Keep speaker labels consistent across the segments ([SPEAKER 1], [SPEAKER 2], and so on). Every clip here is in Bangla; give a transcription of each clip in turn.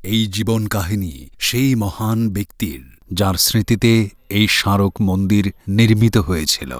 [SPEAKER 1] এই জীবন কাহিনী সেই মহান ব্যক্তির, যার স্মৃতিতে এই স্মারক মন্দির নির্মিত হয়েছিল।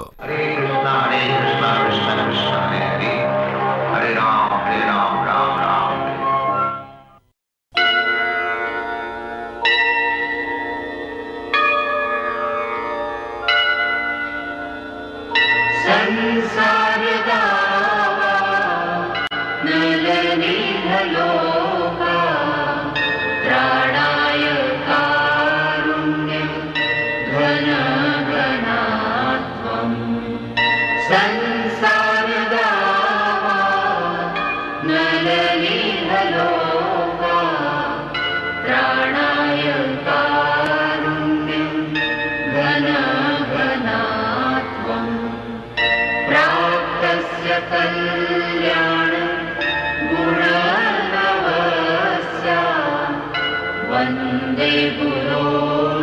[SPEAKER 2] वन्दे गुरो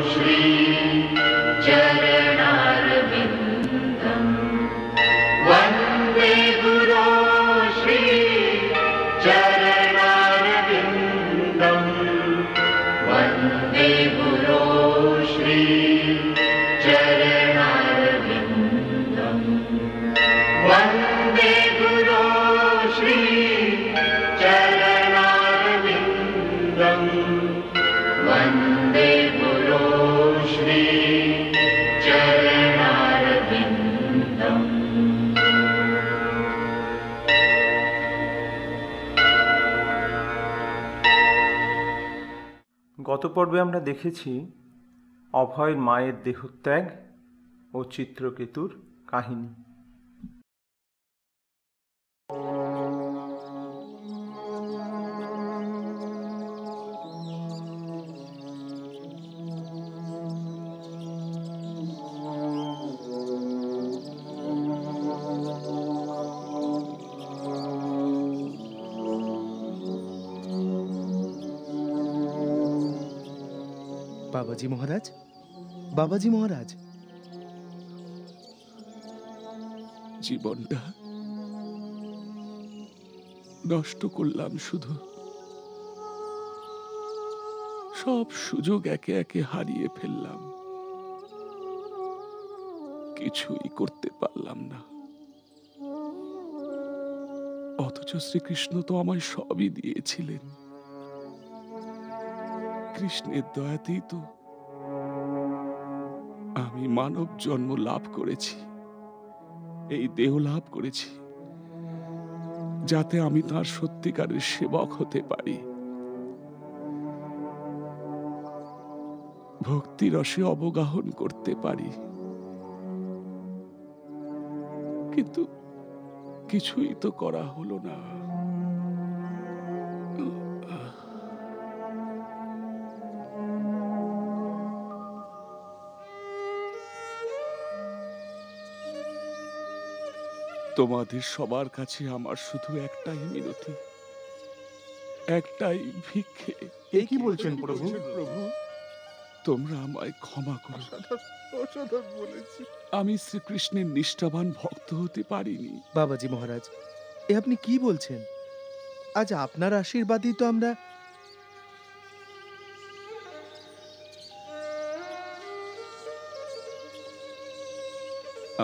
[SPEAKER 2] श्री चरणारविन्दम् वन्दे गुरो श्री चरणारविन्दम् वन्दे गुरो श्री चरणारविन्दम् वन्दे गुरो श्री चरणारविन्दम् वन्दे गुरो श्री चरणारविन्दम्।
[SPEAKER 3] গত পর্বে আমরা দেখেছি অভয়ের মায়ের দেহত্যাগ ও চিত্রকেতুর কাহিনী।
[SPEAKER 4] বাবাজি মহারাজ, বাবাজি মহারাজ,
[SPEAKER 5] জীবনটা নষ্ট করলাম, শুধু সব সুযোগ একে একে হারিয়ে ফেললাম, কিছুই করতে পারলাম না। অথচ শ্রীকৃষ্ণ তো আমায় সবই দিয়েছিলেন। কৃষ্ণের দয়াতেই তো আমি মানব জন্ম লাভ করেছি, এই দেহ লাভ করেছি, যাতে আমি তার সত্যিকারের সেবক হতে পারি, ভক্তি রসে অবগাহন করতে পারি। কিন্তু কিছুই তো করা হলো না। তোমাদের সবার কাছে আমার শুধু একটাই মিনতি, একটাই ভিক্ষে।
[SPEAKER 3] এ কি বলছেন প্রভু?
[SPEAKER 5] প্রভু, তোমরা আমায় ক্ষমা করো। আমি শ্রীকৃষ্ণের নিষ্ঠাবান ভক্ত হতে পারিনি।
[SPEAKER 4] বাবাজি মহারাজ, এ আপনি কি বলছেন? আজ আপনার আশীর্বাদই তো আমরা।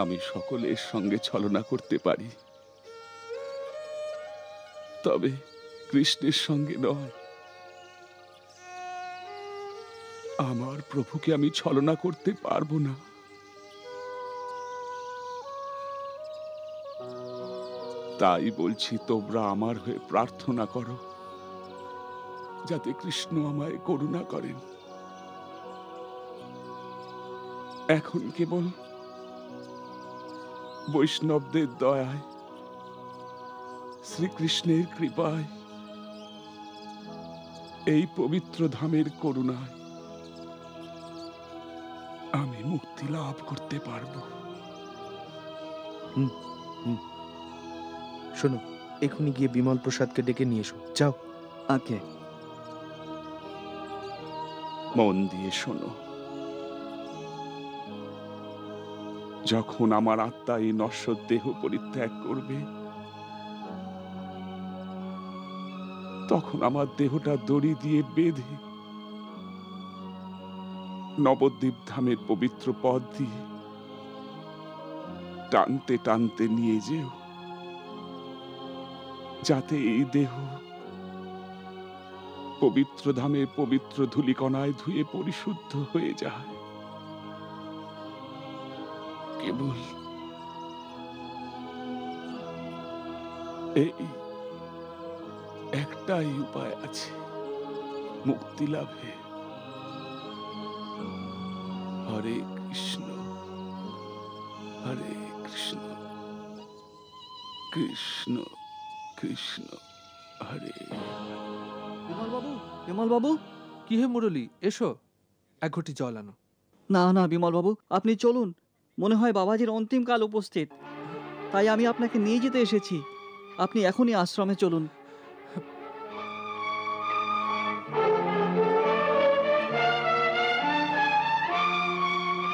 [SPEAKER 5] আমি সকলের সঙ্গে ছলনা করতে পারি, তবে কৃষ্ণের সঙ্গে নয়। আমার প্রভুকে আমি ছলনা করতে পারবো না। তাই বলছি, তোমরা আমার হয়ে প্রার্থনা করো, যাতে কৃষ্ণ আমায় করুণা করেন। এখন কেবল বৈষ্ণবদের দয়ায়, শ্রীকৃষ্ণের কৃপায়, এই পবিত্র ধামের করুণায় আমি মুক্তি লাভ করতে পারবো।
[SPEAKER 4] শোনো, এখনই গিয়ে বিমল প্রসাদকে ডেকে নিয়ে এসো, যাও।
[SPEAKER 6] আগে
[SPEAKER 5] মন দিয়ে শোনো, যখন আমার আত্মা এই নশ্বর দেহ পরিত্যাগ করবে, তখন আমার দেহটা দড়ি দিয়ে বেঁধে নবদ্বীপ ধামের পবিত্র পথ দিয়ে টানতে টানতে নিয়ে যেও, যাতে এই দেহ পবিত্র ধামের পবিত্র ধূলিকণায় ধুয়ে পরিশুদ্ধ হয়ে যায়। কেবল এই একটাই উপায় আছে মুক্তি লাভে। হরে কৃষ্ণ হরে কৃষ্ণ কৃষ্ণ কৃষ্ণ হরে।
[SPEAKER 4] বিমল বাবু, কি হে মুরলী, এসো, এক ঘটি জল আনো।
[SPEAKER 6] না না বিমল বাবু, আপনি চলুন। মনে হয় বাবাজির অন্তিমকাল উপস্থিত, তাই আমি আপনাকে নিয়ে যেতে এসেছি। আপনি এখনই আশ্রমে চলুন।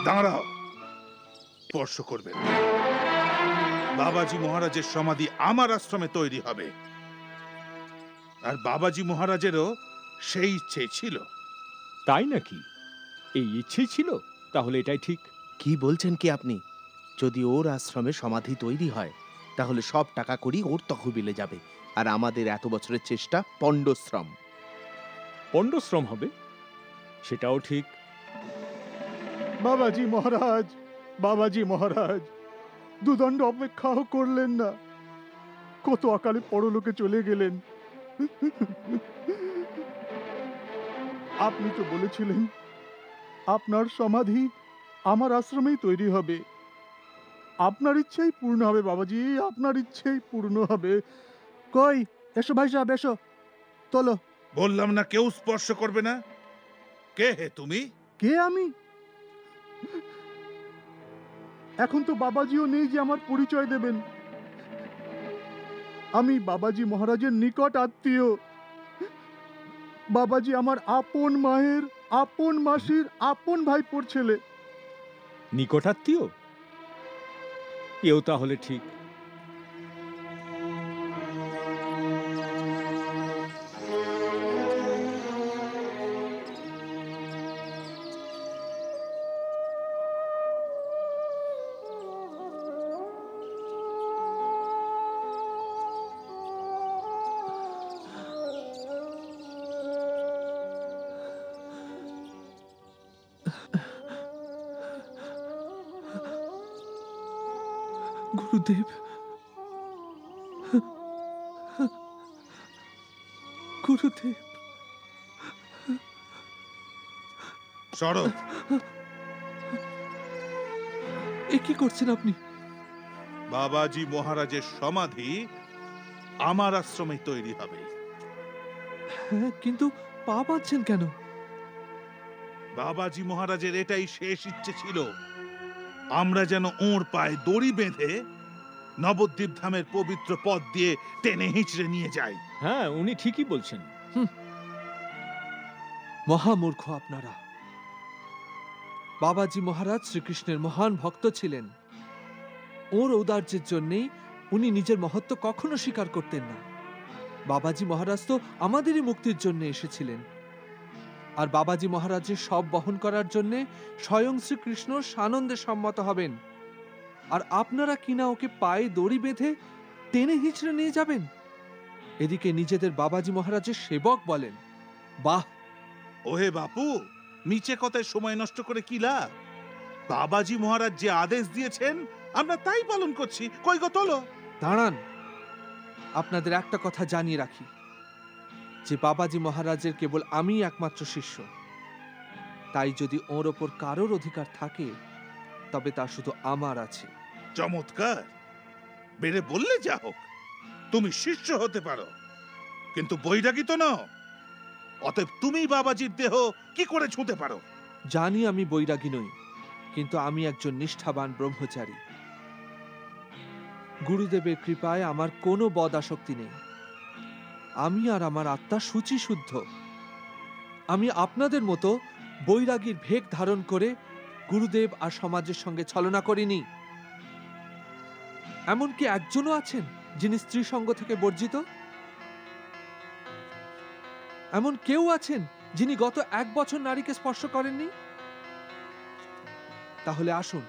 [SPEAKER 7] দাঁড়াও, স্পর্শ করবেন। বাবাজি মহারাজের সমাধি আমার আশ্রমে তৈরি হবে, আর বাবাজি মহারাজেরও সেই ইচ্ছে ছিল।
[SPEAKER 8] তাই নাকি? এই ইচ্ছেই ছিল? তাহলে এটাই ঠিক।
[SPEAKER 4] কি বলছেন কি আপনি? যদি ওর আশ্রমে সমাধি তৈরি হয়, তাহলে সব টাকা করি ওর তহবিলে যাবে, আর আমাদের এত বছরের চেষ্টা পণ্ডশ্রম।
[SPEAKER 8] পণ্ডশ্রম হবে, সেটাও ঠিক।
[SPEAKER 9] বাবাজি মহারাজ, বাবাজি মহারাজ, দুদণ্ড অপেক্ষাও করলেন না, কত অকালে পরলোকে চলে গেলেন। আপনি তো বলেছিলেন আপনার সমাধি আমার আশ্রমেই তৈরি হবে। আপনার ইচ্ছেই পূর্ণ হবে বাবাজি, আপনার ইচ্ছেই পূর্ণ হবে। কই, এসো ভাই সাহেব, এসো, চলো।
[SPEAKER 7] বললাম না কেউ স্পর্শ করবে না। কে হে তুমি?
[SPEAKER 9] কে আমি? এখন তো বাবাজিও নেই যে আমার পরিচয় দেবেন। আমি বাবাজি মহারাজের নিকট আত্মীয়। বাবাজি আমার আপন মায়ের, আপন মাসির, আপন ভাইপোর ছেলে।
[SPEAKER 8] নিকটাত্মীয়? এও তাহলে ঠিক।
[SPEAKER 4] গুরুদেব, গুরুদেব।
[SPEAKER 7] সরো।
[SPEAKER 4] এ কি করছেন আপনি?
[SPEAKER 7] বাবাজি মহারাজের সমাধি আমার আশ্রমে তৈরি হবে।
[SPEAKER 4] হ্যাঁ, কিন্তু পা বাঁধছেন কেন?
[SPEAKER 7] বাবাজি মহারাজের এটাই শেষ ইচ্ছে ছিল, আমরা যেন ওর পায়ে দড়ি বেঁধে নবদ্বীপ ধামের পবিত্র পথ দিয়ে টেনে হিঁচড়ে নিয়ে যাই।
[SPEAKER 8] হ্যাঁ, উনি ঠিকই বলছেন।
[SPEAKER 4] মহামূর্খ আপনারা। বাবাজি মহারাজ শ্রীকৃষ্ণের মহান ভক্ত ছিলেন। ওর ঔদার্যের জন্যেই উনি নিজের মহত্ব কখনো স্বীকার করতেন না। বাবাজি মহারাজ তো আমাদেরই মুক্তির জন্য এসেছিলেন, আর বাবাজি মহারাজের সব বহন করার জন্যে স্বয়ং শ্রীকৃষ্ণ সানন্দে সম্মত হবেন। আর আপনারা কিনা ওকে পায়ে দড়ি বেঁধে টেনে হিঁচড়ে নিয়ে যাবেন। এদিকে নিজেদের বাবাজি মহারাজের সেবক বলেন। বাহ!
[SPEAKER 7] ওহে বাপু, মিছে কথায় সময় নষ্ট করে কি লাভ? বাবাজি মহারাজ যে আদেশ দিয়েছেন আমরা তাই পালন করছি। কই গো, তোলো।
[SPEAKER 4] দাঁড়ান, আপনাদের একটা কথা জানিয়ে রাখি, যে বাবাজি মহারাজের কেবল আমি একমাত্র শিষ্য। তাই যদি ওর ওপর কারোর অধিকার থাকে, তবে তা শুধু আমার আছে।
[SPEAKER 7] চমৎকার! বেড়ে বললে যা হোক, তুমি শিষ্য হতে পারো, কিন্তু বৈরাগী তো নও। অতএব তুমি বাবাজির দেহ কি করে ছুঁতে পারো?
[SPEAKER 4] জানি আমি বৈরাগী নই, কিন্তু আমি একজন নিষ্ঠাবান ব্রহ্মচারী। গুরুদেবের কৃপায় আমার কোনো বদ আসক্তি নেই। আমি আর আমার আত্মা শুচি শুদ্ধ। আমি আপনাদের মতো বৈরাগীর ভেক ধারণ করে গুরুদেব আর সমাজের সঙ্গে ছলনা করিনি। এমনকি একজনও আছেন যিনি স্ত্রী সঙ্গ থেকে বর্জিত। এমন কেউ আছেন যিনি গত 1 বছর নারীকে স্পর্শ করেননি? তাহলে আসুন,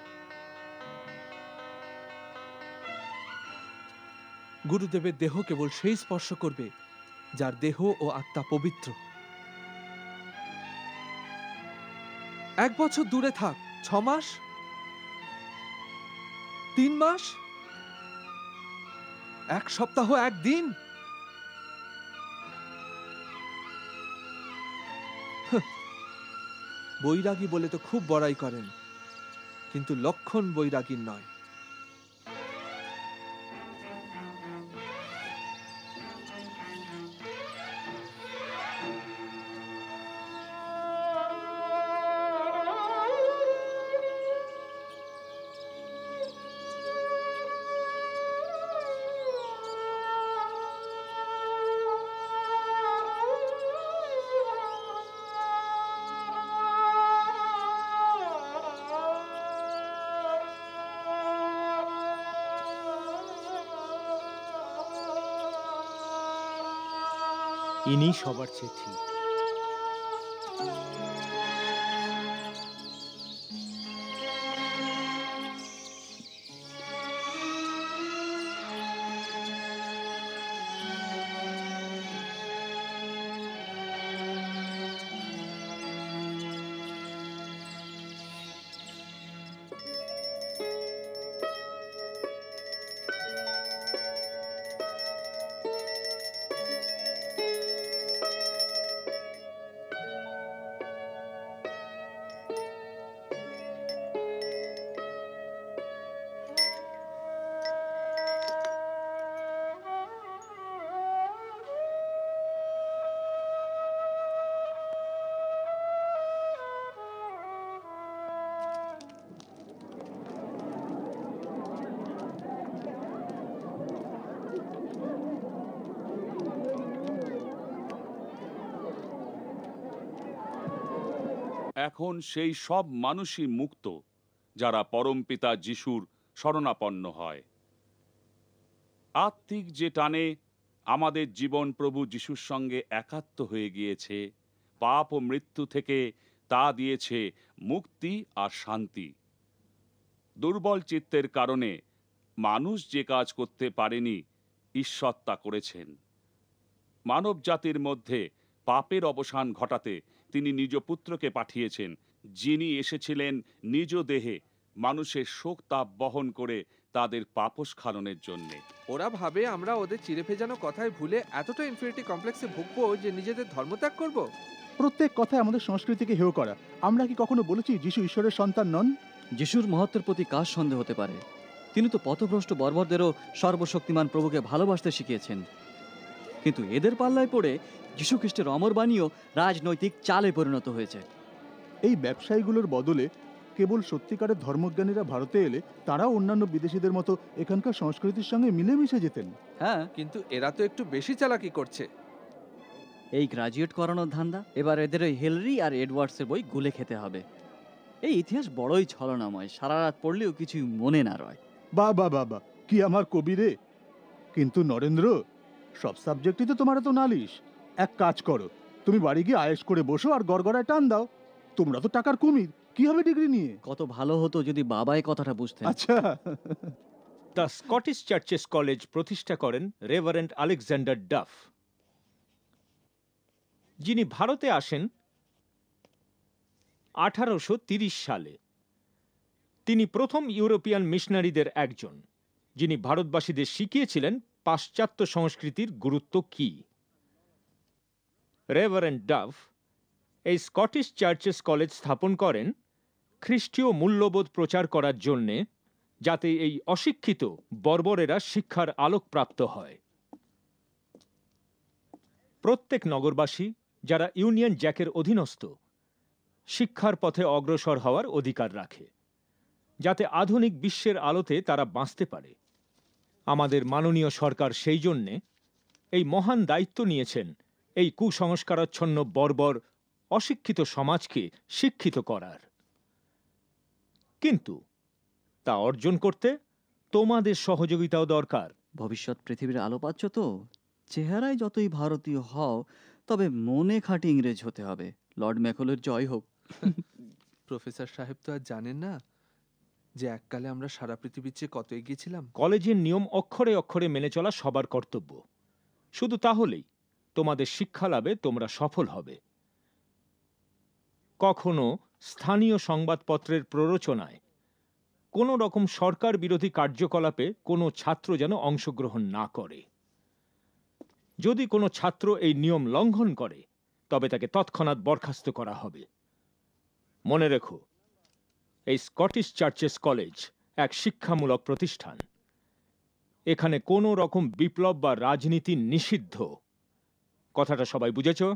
[SPEAKER 4] গুরুদেবের দেহ কেবল সেই স্পর্শ করবে যার দেহ ও আত্মা পবিত্র। 1 বছর দূরে থাক, 6 মাস, 3 মাস, 1 সপ্তাহ, 1 দিন, বৈরাগী বলে তো খুব বড়াই করেন, কিন্তু লক্ষণ বৈরাগীর নয়।
[SPEAKER 8] ইনি সবার চেয়ে ঠিক।
[SPEAKER 5] এখন সেই সব মানুষই মুক্ত যারা পরমপিতা যিশুর শরণাপন্ন হয়। আত্মিক যে টানে আমাদের জীবন প্রভু যিশুর সঙ্গে একাত্ম হয়ে গিয়েছে, পাপ ও মৃত্যু থেকে তা দিয়েছে মুক্তি আর শান্তি। দুর্বল চিত্তের কারণে মানুষ যে কাজ করতে পারেনি, ঈশ্বর তা করেছেন। মানব জাতির মধ্যে পাপের অবসান ঘটাতে তিনি নিজ পুত্রকে পাঠিয়েছেন, যিনি এসেছিলেন নিজ দেহে মানুষের শোক তাপ বহন করে তাদের পাপস্খলনের জন্যে।
[SPEAKER 4] ওরা ভাবে আমরা ওদের চিড়ে ভেজানো কথায় ভুলে এতটা ইনফিনিটি কমপ্লেক্সে ভুগবো যে নিজেদের ধর্মত্যাগ করব।
[SPEAKER 9] প্রত্যেক কথায় আমাদের সংস্কৃতিকে হেয় করা। আমরা কি কখনো বলেছি যিশু ঈশ্বরের সন্তান নন?
[SPEAKER 6] যিশুর মহত্বের প্রতি কার সন্দেহ হতে পারে? তিনি তো পথভ্রষ্ট বর্বরদেরও সর্বশক্তিমান প্রভুকে ভালোবাসতে শিখিয়েছেন। কিন্তু এদের পাল্লায় পড়ে যিশু খ্রিস্টের অমর বাণীও রাজনৈতিক চালে পরিণত হয়েছে।
[SPEAKER 9] এই ব্যবসায়ীগুলোর বদলে কেবল সত্যিকারের ধর্মজ্ঞানীরা ভারতে এলে তারাও অন্যান্য বিদেশিদের মতো এখানকার সংস্কৃতির সঙ্গে মিলেমিশে যেতেন।
[SPEAKER 6] হ্যাঁ,
[SPEAKER 4] কিন্তু এরা তো একটু বেশি চালাকি করছে।
[SPEAKER 6] এই গ্রাজুয়েট করানোর ধান্দা। এবার এদের ওই হেনরি আর এডওয়ার্ডসের বই গুলে খেতে হবে। এই ইতিহাস বড়ই ছলনাময়, সারা রাত পড়লেও কিছুই মনে না রয়।
[SPEAKER 9] বাবা বাবা, কি আমার কবি রে! কিন্তু নরেন্দ্র, সব সাবজেক্টই তো তোমার তো নালিশ। এক কাজ করো, তুমি বাড়ি গিয়ে আয়েশ করে বসো আর গড়গড়ায় টান দাও। তোমরা তো টাকার কুমির, কি হবে ডিগ্রি নিয়ে?
[SPEAKER 6] কত ভালো হতো যদি বাবা এই কথাটা বুঝতেন।
[SPEAKER 9] আচ্ছা,
[SPEAKER 8] দ্য স্কটিশ চার্চেস কলেজ প্রতিষ্ঠা করেন রেভারেন্ড আলেকজান্ডার ডাফ, যিনি ভারতে আসেন 1830 সালে। তিনি প্রথম ইউরোপিয়ান মিশনারিদের একজন, যিনি ভারতবাসীদের শিখিয়েছিলেন পাশ্চাত্য সংস্কৃতির গুরুত্ব কি। রেভারেন্ড ডাফ এই স্কটিশ চার্চেস কলেজ স্থাপন করেন খ্রিস্টীয় মূল্যবোধ প্রচার করার জন্যে, যাতে এই অশিক্ষিত বর্বরেরা শিক্ষার আলোকপ্রাপ্ত হয়। প্রত্যেক নগরবাসী যারা ইউনিয়ন জ্যাকের অধীনস্থ শিক্ষার পথে অগ্রসর হওয়ার অধিকার রাখে, যাতে আধুনিক বিশ্বের আলোতে তারা বাঁচতে পারে। আমাদের মাননীয় সরকার সেই জন্যে এই মহান দায়িত্ব নিয়েছেন এই কুসংস্কারাচ্ছন্ন বর্বর অশিক্ষিত সমাজকে শিক্ষিত করার। কিন্তু তা অর্জন করতে তোমাদের সহযোগিতাও দরকার।
[SPEAKER 6] ভবিষ্যৎ পৃথিবীর আলো পাচ্ছ তো? চেহারায় যতই ভারতীয় হও, তবে মনে খাঁটি ইংরেজ হতে হবে। লর্ড ম্যাকলের জয় হোক।
[SPEAKER 4] প্রফেসর সাহেব তো আর জানেন না যে এককালে আমরা সারা পৃথিবীর চেয়ে কত এগিয়েছিলাম।
[SPEAKER 8] কলেজের নিয়ম অক্ষরে অক্ষরে মেনে চলা সবার কর্তব্য। শুধু তাহলেই তোমাদের শিক্ষা লাভে তোমরা সফল হবে। কখনো স্থানীয় সংবাদপত্রের প্ররোচনায় কোনো রকম সরকার বিরোধী কার্যকলাপে কোনো ছাত্র যেন অংশগ্রহণ না করে। যদি কোনো ছাত্র এই নিয়ম লঙ্ঘন করে তবে তাকে তৎক্ষণাৎ বরখাস্ত করা হবে। মনে রেখো, এই স্কটিশ চার্চেস কলেজ এক শিক্ষামূলক প্রতিষ্ঠান। এখানে কোনো রকম বিপ্লব বা রাজনীতি নিষিদ্ধ। কথাটা সবাই বুঝেছো?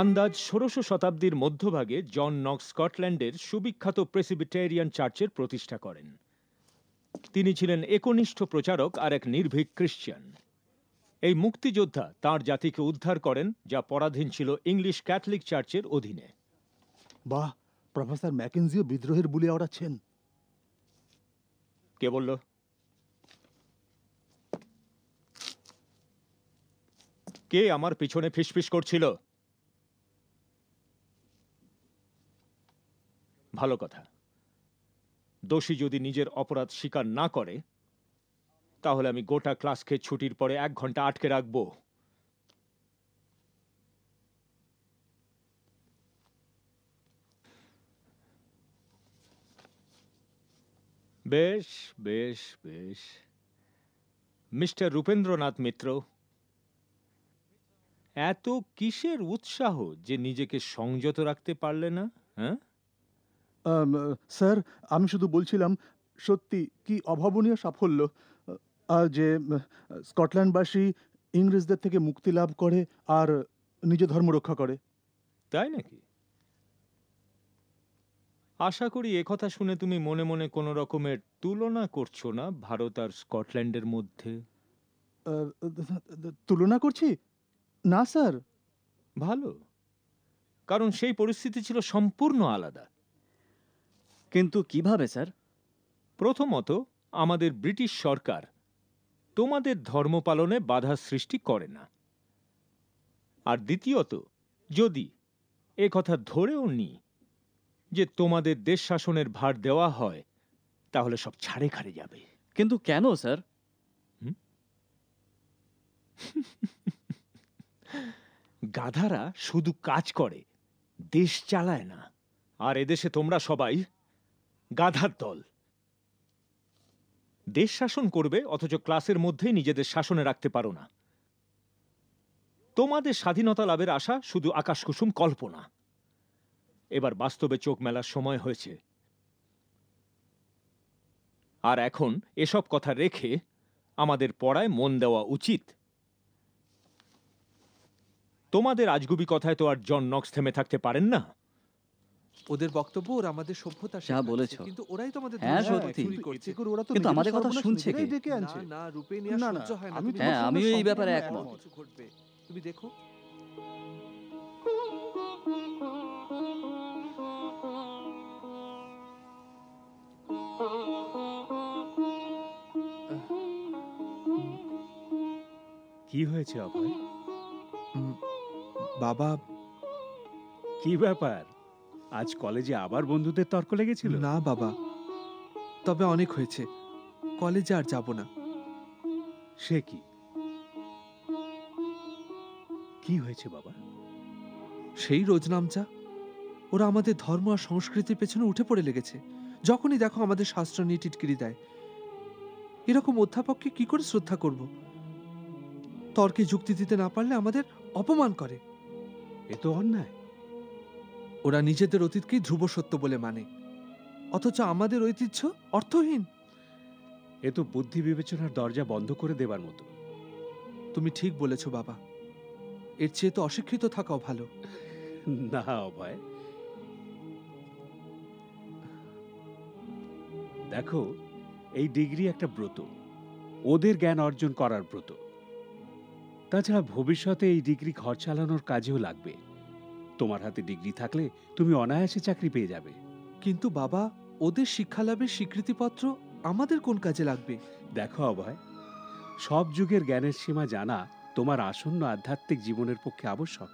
[SPEAKER 8] আন্দাজ ১৬০০ শতাব্দীর মধ্যভাগে জন নক্স স্কটল্যান্ডের সুবিখ্যাত প্রেসিবিটেরিয়ান চার্চের প্রতিষ্ঠা করেন। তিনি ছিলেন একনিষ্ঠ প্রচারক আর এক নির্ভীক খ্রিস্টান। এই মুক্তিযোদ্ধা তাঁর জাতিকে উদ্ধার করেন, যা পরাধীন ছিল ইংলিশ ক্যাথলিক চার্চের অধীনে।
[SPEAKER 9] বাহ, প্রফেসর ম্যাকেনজিও বিদ্রোহের বুলি ওড়াচ্ছেন।
[SPEAKER 8] কে বলল? কে আমার পিছনে ফিসফিস করছিল? ভালো কথা। দোষী যদি নিজের অপরাধ স্বীকার না করে তাহলে আমি গোটা ক্লাসকে ছুটির পরে 1 ঘন্টা আটকে রাখবো। বেশ বেশ বেশ। মিস্টার রূপেন্দ্রনাথ মিত্র, এত কিসের উৎসাহ যে নিজেকে সংযত রাখতে পারলে না? হ্যাঁ
[SPEAKER 9] স্যার, আমি শুধু বলছিলাম, সত্যি কি অভাবনীয় সাফল্য যে স্কটল্যান্ডবাসী ইংরেজদের থেকে মুক্তি লাভ করে আর নিজ ধর্ম রক্ষা করে।
[SPEAKER 8] তাই নাকি? আশা করি একথা শুনে তুমি মনে মনে কোনো রকমের তুলনা করছো না ভারত আর স্কটল্যান্ডের মধ্যে?
[SPEAKER 9] তুলনা করছি না স্যার।
[SPEAKER 8] ভালো, কারণ সেই পরিস্থিতি ছিল সম্পূর্ণ আলাদা।
[SPEAKER 6] কিন্তু কিভাবে স্যার?
[SPEAKER 8] প্রথমত, আমাদের ব্রিটিশ সরকার তোমাদের ধর্ম পালনে বাধা সৃষ্টি করে না। আর দ্বিতীয়ত, যদি এ কথা ধরেও নি যে তোমাদের দেশ শাসনের ভার দেওয়া হয়, তাহলে সব ছাড়ে খাড়ে যাবে।
[SPEAKER 6] কিন্তু কেন স্যার?
[SPEAKER 8] গাধারা শুধু কাজ করে, দেশ চালায় না। আর এদেশে তোমরা সবাই গাধার দল। দেশ শাসন করবে অথচ ক্লাসের মধ্যেই নিজেদের শাসনে রাখতে পারো না। তোমাদের স্বাধীনতা লাভের আশা শুধু আকাশকুসুম কল্পনা। এবার বাস্তবে চোখ মেলার সময় হয়েছে। আর এখন এসব কথা রেখে আমাদের পড়ায় মন দেওয়া উচিত। তোমাদের আজগুবি কথায় তো আর জন নক্স থেমে থাকতে পারেন না।
[SPEAKER 4] ওদের বক্তব্য ওরা আমাদের সভ্যতা
[SPEAKER 6] যা
[SPEAKER 4] শেখাচ্ছে,
[SPEAKER 6] বলেছো।
[SPEAKER 4] কিন্তু ওরাই তো আমাদের
[SPEAKER 6] হ্যাঁ,
[SPEAKER 4] ধর্ম
[SPEAKER 6] সত্যি।
[SPEAKER 4] চুরি করছে।
[SPEAKER 6] কিন্তু আমাদের কথা শুনছে কে?
[SPEAKER 9] ডেকে আনছে।
[SPEAKER 4] না, রূপে নিয়ে
[SPEAKER 9] না, না,
[SPEAKER 4] সহ্য হয় না।
[SPEAKER 9] আমি
[SPEAKER 4] তুমি
[SPEAKER 6] হ্যাঁ,
[SPEAKER 4] দেখো,
[SPEAKER 6] আমিও এই
[SPEAKER 4] সম্পূর্ণ
[SPEAKER 6] ব্যাপারে
[SPEAKER 4] অন্য
[SPEAKER 6] একমত।
[SPEAKER 4] কিছু ঘটবে। তুমি দেখো।
[SPEAKER 8] কি হয়েছে অভয়?
[SPEAKER 4] বাবা,
[SPEAKER 10] কি ব্যাপার? আজ কলেজে আবার বন্ধুদের তর্ক লেগেছিল?
[SPEAKER 4] না বাবা, তবে অনেক হয়েছে, কলেজে আর যাব না।
[SPEAKER 10] সে কি? কি হয়েছে বাবা?
[SPEAKER 4] সেই রোজনামচা, ওরা আমাদের ধর্ম আর সংস্কৃতির পেছনে উঠে পড়ে লেগেছে। যখনই দেখো আমাদের শাস্ত্র নিয়ে টিটকিরি দেয়। এরকম অধ্যাপককে কি করে শ্রদ্ধা করব? তর্কে যুক্তি দিতে না পারলে আমাদের অপমান করে।
[SPEAKER 10] এ তো অন্যায়।
[SPEAKER 4] ওরা নিজেদের অতীতকেই ধ্রুব সত্য বলে মানে, অথচ আমাদের ঐতিহ্য অর্থহীন।
[SPEAKER 10] এ তো বুদ্ধি বিবেচনার দরজা বন্ধ করে দেবার মতো।
[SPEAKER 4] তুমি ঠিক বলেছ বাবা, এর চেয়ে তো অশিক্ষিত থাকাও ভালো।
[SPEAKER 10] না অভয়, দেখো এই ডিগ্রি একটা ব্রত, ওদের জ্ঞান অর্জন করার ব্রত। তাছাড়া ভবিষ্যতে এই ডিগ্রি ঘর চালানোর কাজেও লাগবে। তোমার হাতে ডিগ্রি থাকলে তুমি অনায়াসে চাকরি পেয়ে যাবে।
[SPEAKER 4] কিন্তু বাবা, ওদের শিক্ষালাভের স্বীকৃতিপত্র আমাদের কোন কাজে লাগবে?
[SPEAKER 10] দেখো অভয়, সব যুগের জ্ঞানের সীমা জানা তোমার আসন্ন আধ্যাত্মিক জীবনের পক্ষে আবশ্যক।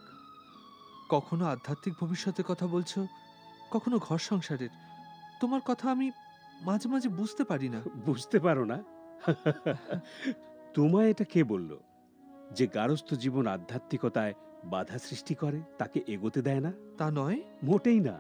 [SPEAKER 4] কখনো আধ্যাত্মিক ভবিষ্যতের কথা বলছো, কখনো ঘর সংসারের। তোমার কথা আমি মাঝে মাঝে বুঝতে পারি না।
[SPEAKER 10] বুঝতে পারো না? তোমায় এটা কে বলল যে গারস্থ জীবন আধ্যাত্মিকতায় বাধা সৃষ্টি করে, তাকে এগোতে দেয় না?
[SPEAKER 4] তা নয়,
[SPEAKER 10] মোটেই না।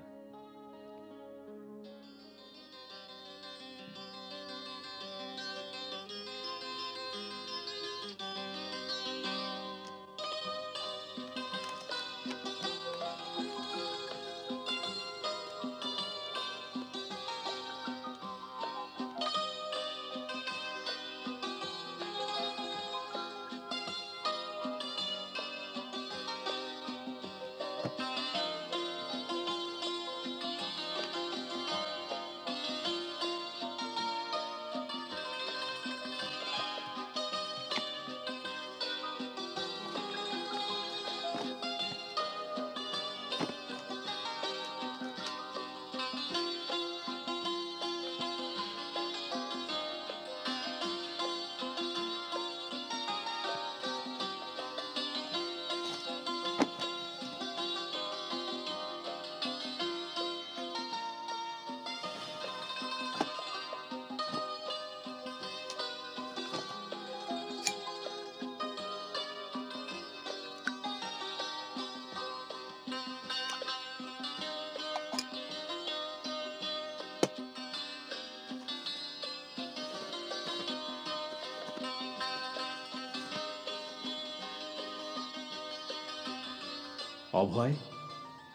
[SPEAKER 10] অভয়,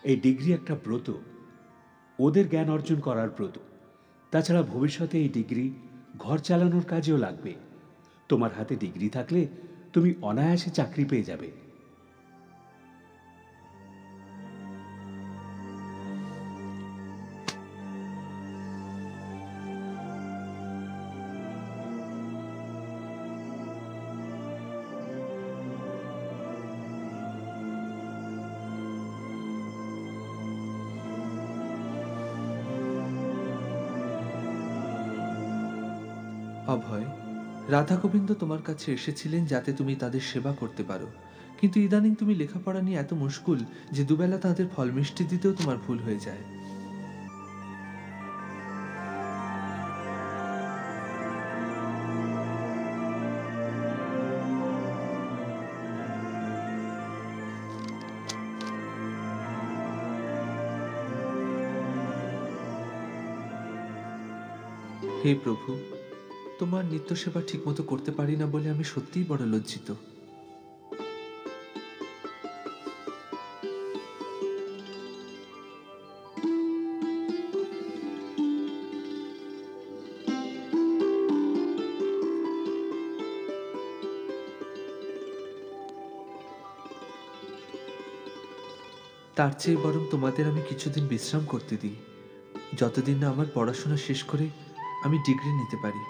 [SPEAKER 10] এই ডিগ্রি একটা ব্রত, ওদের জ্ঞান অর্জন করার ব্রত। তাছাড়া ভবিষ্যতে এই ডিগ্রি ঘর চালানোর কাজেও লাগবে। তোমার হাতে ডিগ্রি থাকলে তুমি অনায়াসে চাকরি পেয়ে যাবে।
[SPEAKER 4] অভয়, রাধা গোবিন্দ তোমার কাছে এসেছিলেন যাতে তুমি তাদের সেবা করতে পারো, কিন্তু ইদানিং তুমি লেখাপড়া নিয়ে এত মুশকুল যে দুবেলা তাদের ফল মিষ্টি দিতেও তোমার ভুল হয়ে যায়। হে প্রভু, তোমার নিত্য সেবা ঠিক মতো করতে পারি না বলে আমি সত্যিই বড় লজ্জিত। তার চেয়ে বরং তোমাদের আমি কিছুদিন বিশ্রাম করতে দিই, যতদিন না আমার পড়াশোনা শেষ করে আমি ডিগ্রি নিতে পারি।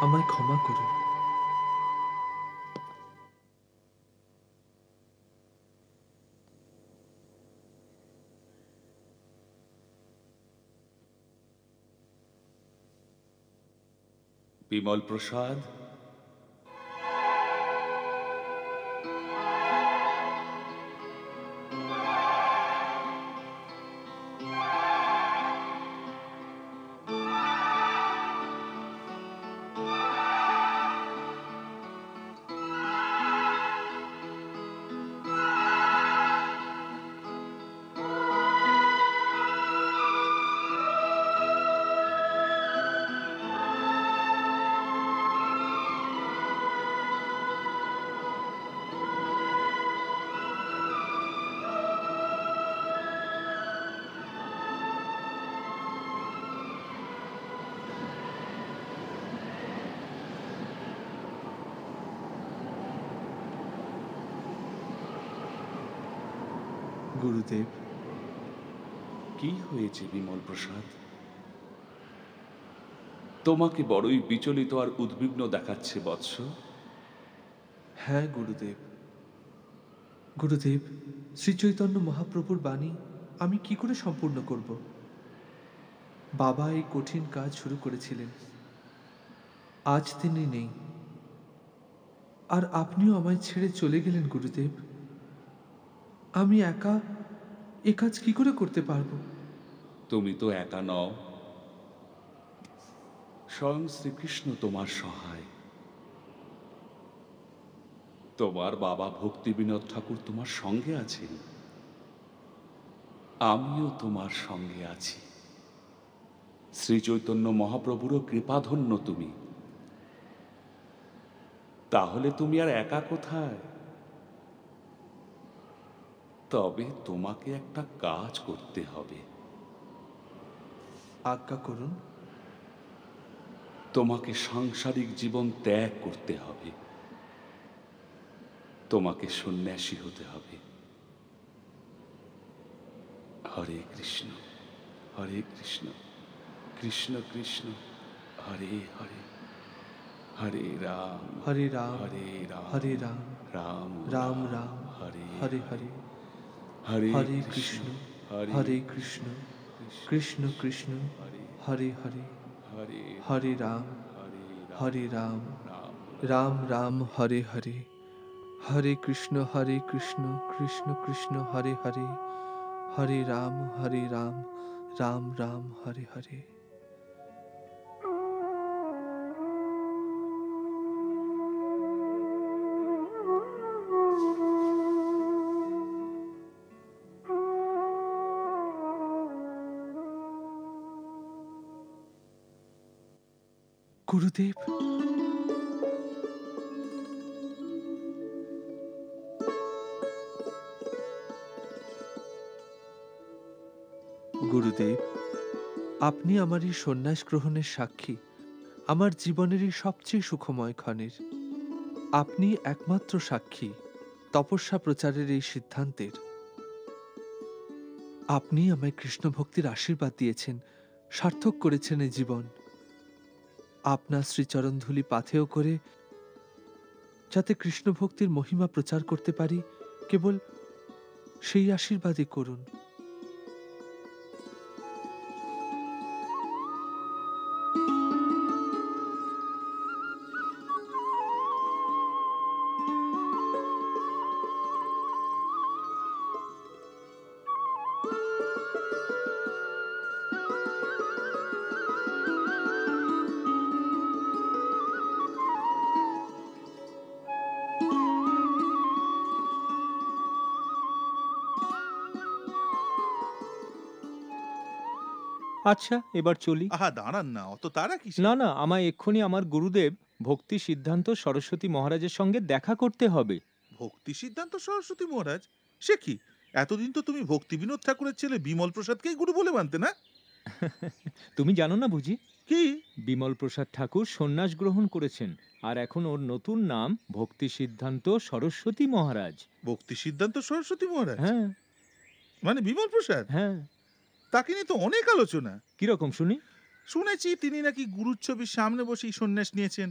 [SPEAKER 4] আমায় ক্ষমা করো।
[SPEAKER 5] বিমল প্রসাদ,
[SPEAKER 4] গুরুদেব।
[SPEAKER 5] কি হয়েছে বিমল প্রসাদ? তোমাকে বড়ই বিচলিত আর উদ্বিগ্ন দেখাচ্ছে বৎস।
[SPEAKER 4] হ্যাঁ গুরুদেব। গুরুদেব, শ্রী চৈতন্য মহাপ্রভুর বাণী আমি কি করে সম্পূর্ণ করব? বাবা এই কঠিন কাজ শুরু করেছিলেন, আজ তিনি নেই, আর আপনিও আমায় ছেড়ে চলে গেলেন গুরুদেব। আমি একা এ কাজ কি করে করতে পারবো?
[SPEAKER 5] তুমি তো একা নও, স্বয়ং শ্রীকৃষ্ণ তোমার সহায়। তোমার বাবা ভক্তি বিনোদ ঠাকুর তোমার সঙ্গে আছেন, আমিও তোমার সঙ্গে আছি। শ্রী চৈতন্য মহাপ্রভুরও কৃপাধন্য তুমি। তাহলে তুমি আর একা কোথায়? তবে তোমাকে একটা কাজ করতে হবে।
[SPEAKER 4] আজ্ঞা করুন।
[SPEAKER 5] তোমাকে সাংসারিক জীবন ত্যাগ করতে হবে, তোমাকে সন্ন্যাসী হতে হবে। হরে কৃষ্ণ হরে কৃষ্ণ কৃষ্ণ কৃষ্ণ হরে হরে, হরে রাম
[SPEAKER 4] হরে রাম
[SPEAKER 5] হরে রাম
[SPEAKER 4] হরে রাম
[SPEAKER 5] রাম
[SPEAKER 4] রাম রাম
[SPEAKER 5] হরে
[SPEAKER 4] হরে হরে,
[SPEAKER 5] হরে
[SPEAKER 4] হরে কৃষ্ণ হরে কৃষ্ণ কৃষ্ণ কৃষ্ণ হরে হরে,
[SPEAKER 5] হরে
[SPEAKER 4] হরে রাম হরে রাম রাম রাম হরে হরে, হরে কৃষ্ণ কৃষ্ণ কৃষ্ণ হরে হরে, হরে রাম রাম রাম হরে হরে। গুরুদেব, গুরুদেব, আপনি আমার এই সন্ন্যাস গ্রহণের সাক্ষী, আমার জীবনের এই সবচেয়ে সুখময় ক্ষণের। আপনি একমাত্র সাক্ষী তপস্যা প্রচারের এই সিদ্ধান্তের। আপনি আমায় কৃষ্ণ ভক্তির আশীর্বাদ দিয়েছেন, সার্থক করেছেন এই জীবন। আপনার শ্রীচরণধূলি পাথেয় করে যাতে কৃষ্ণ ভক্তির মহিমা প্রচার করতে পারি, কেবল সেই আশীর্বাদই করুন।
[SPEAKER 8] আচ্ছা, এবার চলি।
[SPEAKER 7] আহা দাঁড়ান না, অত তারা কি?
[SPEAKER 8] না না, আমায় এক্ষুনি আমার গুরুদেব ভক্তি সিদ্ধান্ত সরস্বতী মহারাজের সঙ্গে দেখা করতে হবে।
[SPEAKER 7] ভক্তি সিদ্ধান্ত সরস্বতী মহারাজ? সে কি, এতদিন তো তুমি ভক্তি বিনোদ ঠাকুরের ছেলে বিমল প্রসাদকেই গুরু বলে মানতে না?
[SPEAKER 8] তুমি জানো না বুঝি?
[SPEAKER 7] কি?
[SPEAKER 8] বিমল প্রসাদ ঠাকুর সন্ন্যাস গ্রহণ করেছেন, আর এখন ওর নতুন নাম ভক্তি সিদ্ধান্ত সরস্বতী মহারাজ।
[SPEAKER 7] ভক্তি সিদ্ধান্ত সরস্বতী মহারাজ?
[SPEAKER 8] হ্যাঁ।
[SPEAKER 7] মানে বিমল প্রসাদ?
[SPEAKER 8] হ্যাঁ।
[SPEAKER 7] তাকে নিয়ে তো অনেক আলোচনা।
[SPEAKER 8] কিরকম শুনি?
[SPEAKER 7] শুনেছি তিনি নাকি গুরুর ছবির সামনে বসেই সন্ন্যাস নিয়েছেন।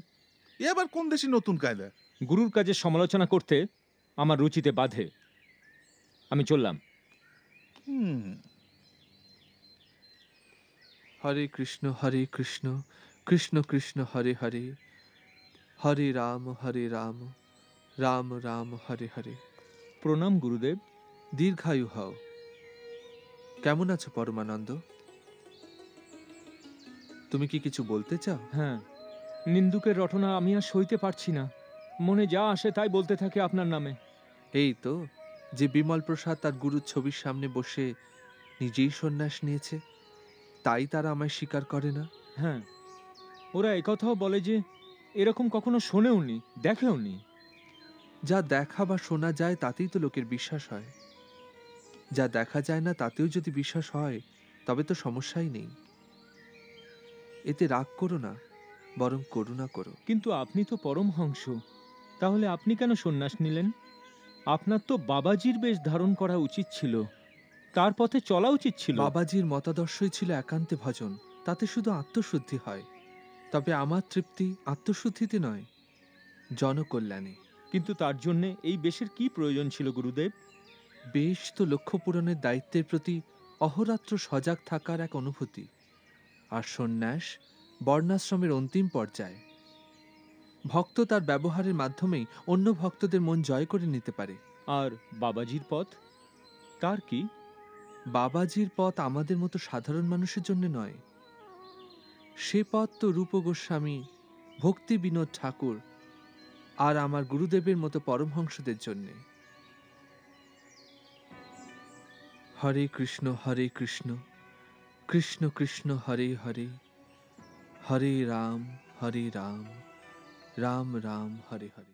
[SPEAKER 7] এ আবার কোন দেশি নতুন কায়দা?
[SPEAKER 8] গুরুর কাজের সমালোচনা করতে আমার রুচিতে বাধে। আমি চললাম।
[SPEAKER 4] হরে কৃষ্ণ কৃষ্ণ কৃষ্ণ হরে হরে, হরে রাম রাম রাম হরে হরে।
[SPEAKER 8] প্রণাম গুরুদেব।
[SPEAKER 4] দীর্ঘায়ু হও। কেমন আছো পরমানন্দ? তুমি কি কিছু বলতে চাও?
[SPEAKER 8] হ্যাঁ, নিন্দুকের রটনা আমি আর সইতে পারছি না। মনে যা আসে তাই বলতে থাকে আপনার নামে।
[SPEAKER 4] এই তো, যে বিমল প্রসাদ তার গুরুর ছবির সামনে বসে নিজেই সন্ন্যাস নিয়েছে, তাই তারা আমায় স্বীকার করে না।
[SPEAKER 8] হ্যাঁ, ওরা একথাও বলে যে এরকম কখনো শোনেওনি, দেখেওনি।
[SPEAKER 4] যা দেখা বা শোনা যায় তাতেই তো লোকের বিশ্বাস হয়। যা দেখা যায় না তাতেও যদি বিশ্বাস হয়, তবে তো সমস্যাই নেই। এতে রাগ করো না, বরং করুণা করো।
[SPEAKER 8] কিন্তু আপনি তো পরমহংস, তাহলে আপনি কেন সন্ন্যাস নিলেন? আপনার তো বাবাজির বেশ ধারণ করা উচিত ছিল, তার পথে চলা উচিত ছিল।
[SPEAKER 4] বাবাজির মতাদর্শই ছিল একান্তে ভজন, তাতে শুধু আত্মশুদ্ধি হয়। তবে আমার তৃপ্তি আত্মশুদ্ধিতে নয়, জনকল্যাণে।
[SPEAKER 8] কিন্তু তার জন্যে এই বেশের কি প্রয়োজন ছিল গুরুদেব?
[SPEAKER 4] বেশ তো লক্ষ্য পূরণের দায়িত্বের প্রতি অহরাত্র সজাগ থাকার এক অনুভূতি, আর সন্ন্যাস বর্ণাশ্রমের অন্তিম পর্যায়ে। ভক্ত তার ব্যবহারের মাধ্যমেই অন্য ভক্তদের মন জয় করে নিতে পারে।
[SPEAKER 8] আর বাবাজির পথ, তার কি?
[SPEAKER 4] বাবাজির পথ আমাদের মতো সাধারণ মানুষের জন্য নয়। সে পথ তো রূপ গোস্বামী, ভক্তি বিনোদ ঠাকুর আর আমার গুরুদেবের মতো পরমহংসদের জন্যে। হরে কৃষ্ণ কৃষ্ণ কৃষ্ণ হরে হরে, হরে রাম রাম রাম হরে হরে।